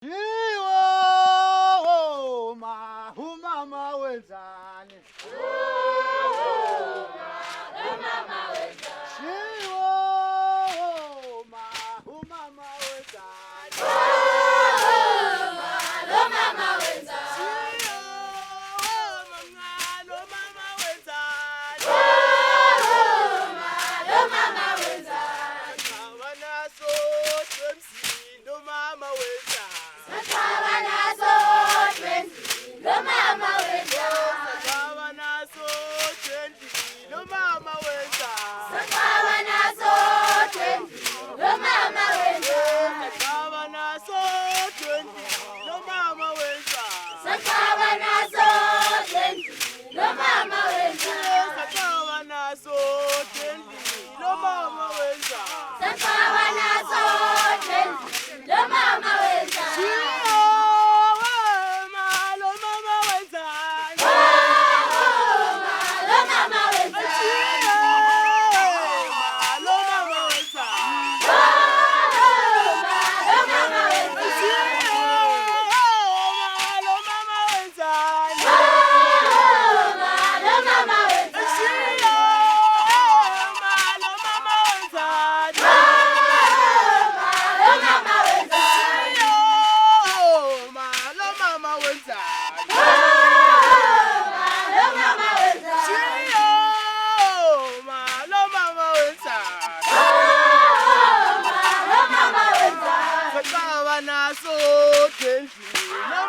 Yiwo umama wenzani? Umama wenzani? Yiwo umama wenzani? Umama wenzani? Umama wenzani? Umama wenzani? Abanaso twemsindo mama wenzani? Abanaso twemsindo mama wenzani? Abanaso twemsindo mama wenzani? Abanaso twemsindo mama wenzani? Abanaso twemsindo mama wenzani? Abanaso twemsindo mama wenzani? Abanaso twemsindo mama wenzani? Abanaso twemsindo mama wenzani? Abanaso twemsindo